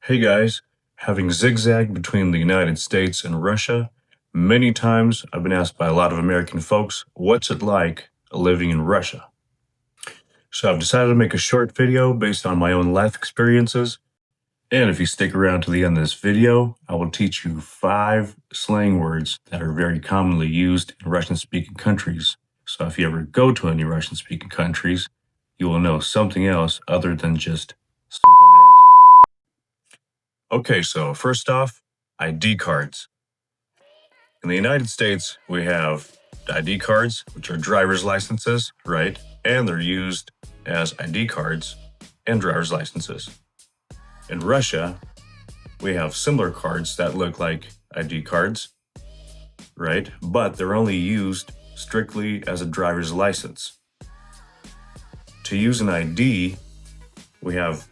Hey guys, having zigzagged between the United States and Russia, many times I've been asked by a lot of American folks, what's it like living in Russia? So I've decided to make a short video based on my own life experiences. And if you stick around to the end of this video, I will teach you 5 slang words that are very commonly used in Russian-speaking countries. So if you ever go to any Russian-speaking countries, you will know something else other than just "Suka, blядь." Okay, so first off, ID cards. In the United States, we have ID cards, which are driver's licenses, right? And they're used as ID cards and driver's licenses. In Russia, we have similar cards that look like ID cards, right? But they're only used strictly as a driver's license. To use an ID, we have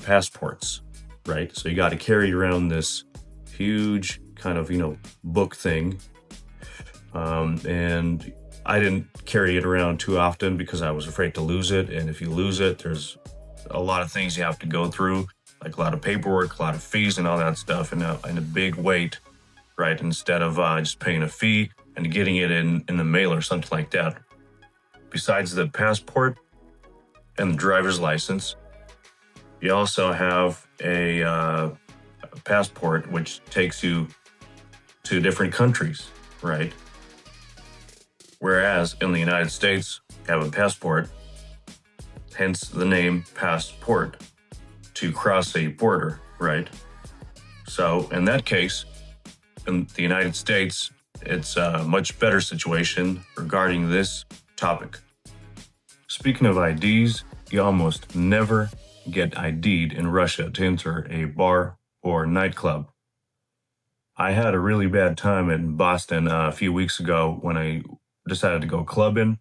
passports, right? So you got to carry around this huge kind of, book thing. And I didn't carry it around too often because I was afraid to lose it. And if you lose it, there's a lot of things you have to go through, like a lot of paperwork, a lot of fees and all that stuff, and a big weight, right? Instead of just paying a fee and getting it in the mail or something like that. Besides the passport and the driver's license, you also have a passport which takes you to different countries, right? Whereas in the United States, you have a passport, hence the name passport, to cross a border, right? So in that case, in the United States, it's a much better situation regarding this topic. Speaking of IDs, you almost never get ID'd in Russia to enter a bar or nightclub. I had a really bad time in Boston a few weeks ago when I decided to go clubbing,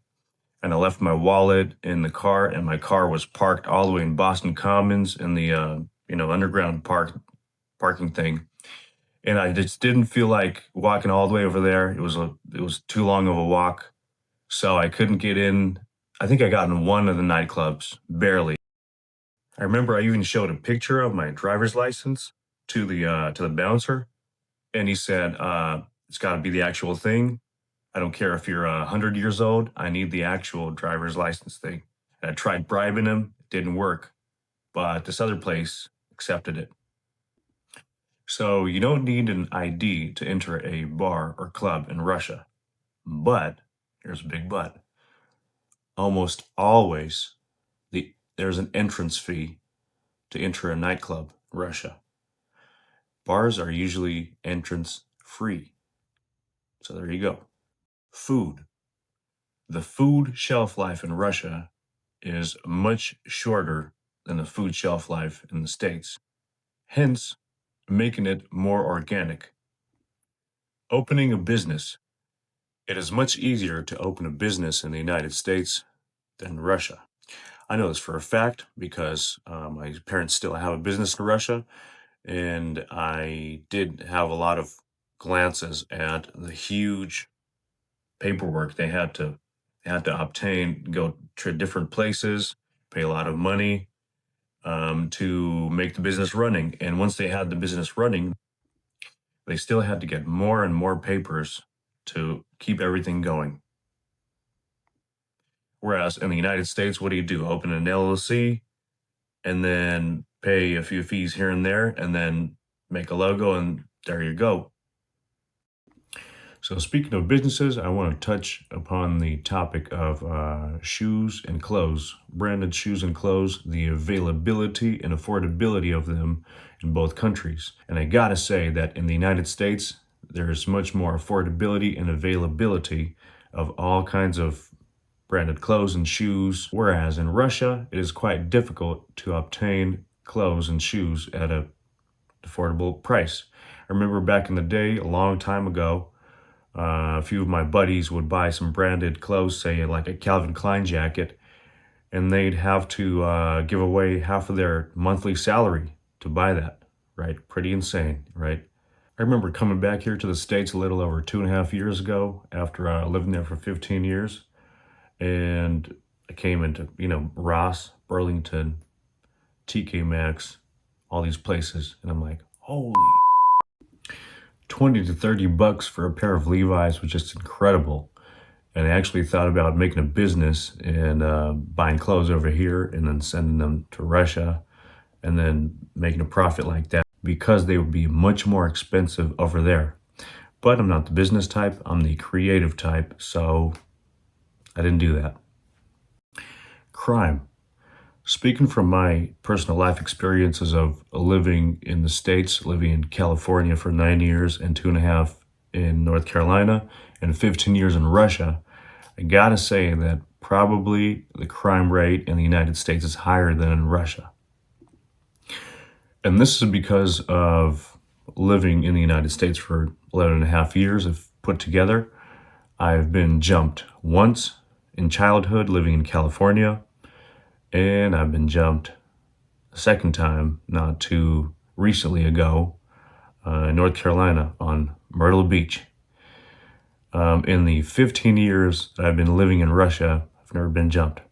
and I left my wallet in the car, and my car was parked all the way in Boston Commons in the underground parking thing. And I just didn't feel like walking all the way over there. It was too long of a walk, so I couldn't get in. I think I got in one of the nightclubs, barely. I remember I even showed a picture of my driver's license to the bouncer, and he said, "It's got to be the actual thing. I don't care if you're 100 years old. I need the actual driver's license thing." And I tried bribing him. It didn't work, but this other place accepted it. So you don't need an ID to enter a bar or club in Russia. But, here's a big but, almost always there's an entrance fee to enter a nightclub in Russia. Bars are usually entrance free. So there you go. Food. The food shelf life in Russia is much shorter than the food shelf life in the States, hence making it more organic. Opening a business. It is much easier to open a business in the United States than Russia. I know this for a fact because my parents still have a business in Russia, and I did have a lot of glances at the huge paperwork they had to obtain, go to different places, pay a lot of money to make the business running. And once they had the business running, they still had to get more and more papers to keep everything going. Whereas in the United States, what do? Open an LLC and then pay a few fees here and there and then make a logo and there you go. So speaking of businesses, I want to touch upon the topic of shoes and clothes, branded shoes and clothes, the availability and affordability of them in both countries. And I gotta say that in the United States, there's much more affordability and availability of all kinds of branded clothes and shoes, whereas in Russia, it is quite difficult to obtain clothes and shoes at an affordable price. I remember back in the day, a long time ago, a few of my buddies would buy some branded clothes, say like a Calvin Klein jacket, and they'd have to give away half of their monthly salary to buy that, right? Pretty insane, right? I remember coming back here to the States a little over 2.5 years ago after living there for 15 years. And I came into, Ross, Burlington, TK Maxx, all these places. And I'm like, holy 20 to 30 bucks for a pair of Levi's was just incredible. And I actually thought about making a business and buying clothes over here and then sending them to Russia and then making a profit like that because they would be much more expensive over there. But I'm not the business type, I'm the creative type, so I didn't do that. Crime. Speaking from my personal life experiences of living in the States, living in California for 9 years and 2.5 in North Carolina and 15 years in Russia, I gotta say that probably the crime rate in the United States is higher than in Russia. And this is because of living in the United States for 11.5 years, if put together. I've been jumped once in childhood living in California, and I've been jumped a second time not too recently ago in North Carolina on Myrtle Beach. In the 15 years that I've been living in Russia, I've never been jumped.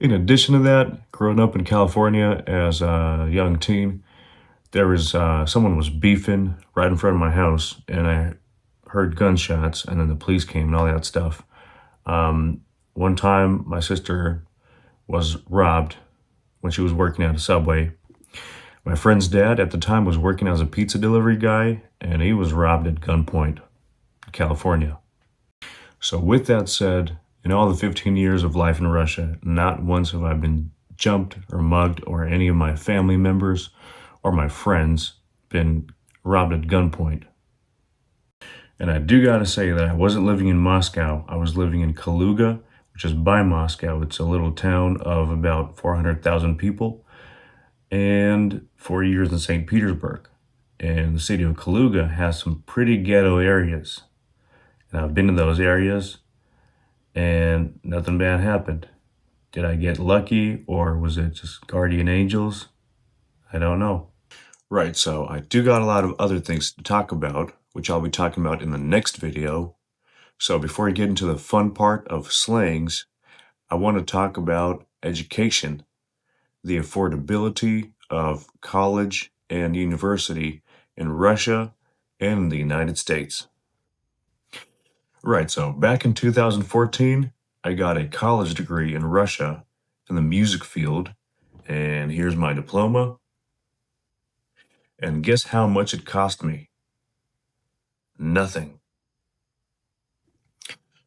In addition to that, growing up in California as a young teen, there was someone was beefing right in front of my house, and I heard gunshots, and then the police came and all that stuff. One time, my sister was robbed when she was working at a Subway. My friend's dad at the time was working as a pizza delivery guy, and he was robbed at gunpoint in California. So with that said, in all the 15 years of life in Russia, not once have I been jumped or mugged or any of my family members or my friends been robbed at gunpoint. And I do gotta say that I wasn't living in Moscow. I was living in Kaluga, which is by Moscow. It's a little town of about 400,000 people, and 4 years in St. Petersburg. And the city of Kaluga has some pretty ghetto areas. And I've been to those areas, and nothing bad happened. Did I get lucky, or was it just guardian angels? I don't know. Right, so I do got a lot of other things to talk about, which I'll be talking about in the next video. So before I get into the fun part of slangs, I want to talk about education, the affordability of college and university in Russia and in the United States. Right, so back in 2014, I got a college degree in Russia in the music field, and here's my diploma. And guess how much it cost me? Nothing.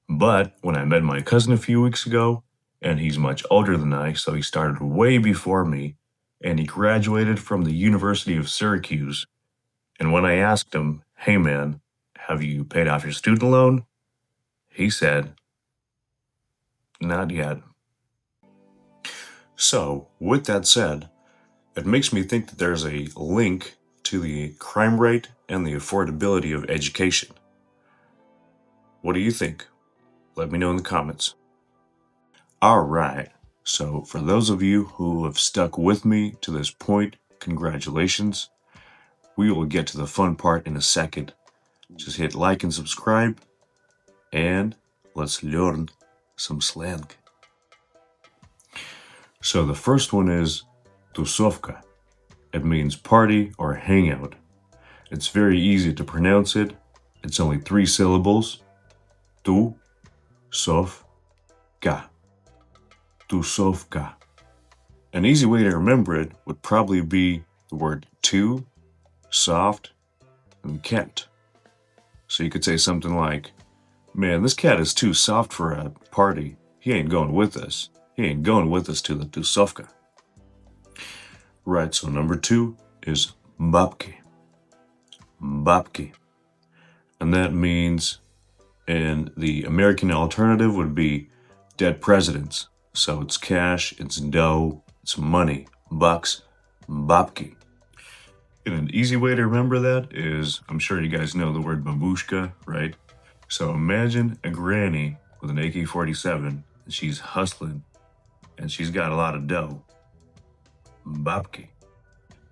But when I met my cousin a few weeks ago, and he's much older than I, so he started way before me, and he graduated from the University of Syracuse. And when I asked him, hey man, have you paid off your student loan? He said, not yet. So, with that said, it makes me think that there's a link to the crime rate and the affordability of education. What do you think? Let me know in the comments. Alright, so for those of you who have stuck with me to this point, congratulations. We will get to the fun part in a second. Just hit like and subscribe, and let's learn some slang. So the first one is tusovka. It means party or hangout. It's very easy to pronounce it. It's only 3 syllables. Tu, sov, ka. Tusovka. An easy way to remember it would probably be the word tu, soft, and cat. So you could say something like, man, this cat is too soft for a party. He ain't going with us. He ain't going with us to the tusovka. Right, so number 2 is babki. Babki. And that means, and the American alternative would be dead presidents. So it's cash, it's dough, it's money, bucks, babki. And an easy way to remember that is, I'm sure you guys know the word babushka, right? So imagine a granny with an AK-47, and she's hustling, and she's got a lot of dough. Babki.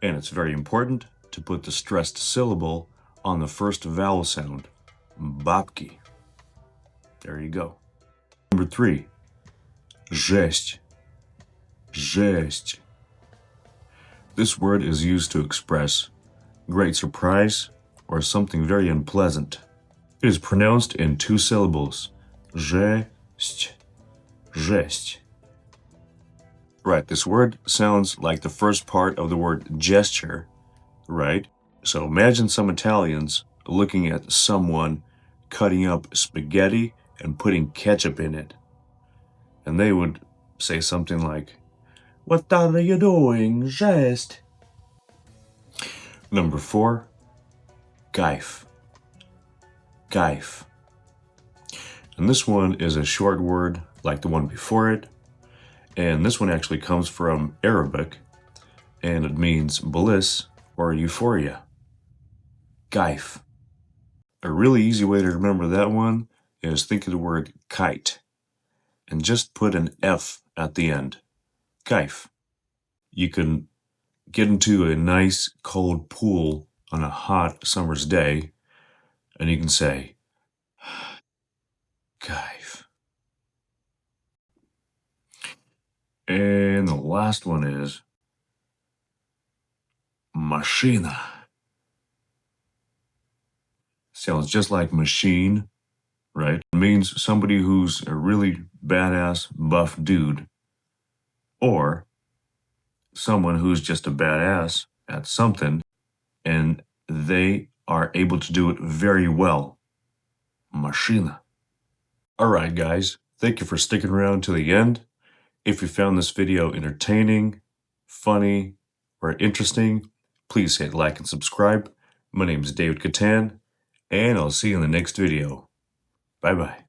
And it's very important to put the stressed syllable on the first vowel sound. Babki. There you go. Number 3. Жесть. Жесть. This word is used to express great surprise or something very unpleasant. It is pronounced in 2 syllables. Жесть. Жесть. Right, this word sounds like the first part of the word gesture, right? So imagine some Italians looking at someone cutting up spaghetti and putting ketchup in it. And they would say something like, "What are you doing, jest?" Number 4, gaif. Gaif. And this one is a short word like the one before it. And this one actually comes from Arabic, and it means bliss or euphoria. Gaif. A really easy way to remember that one is think of the word kite and just put an F at the end. Gaif. You can get into a nice cold pool on a hot summer's day, and you can say, Gaif. And the last one is machina. Sounds just like machine, right? It means somebody who's a really badass buff dude, or someone who's just a badass at something and they are able to do it very well. Machina. All right, guys. Thank you for sticking around to the end. If you found this video entertaining, funny, or interesting, please hit like and subscribe. My name is David Catan, and I'll see you in the next video. Bye-bye.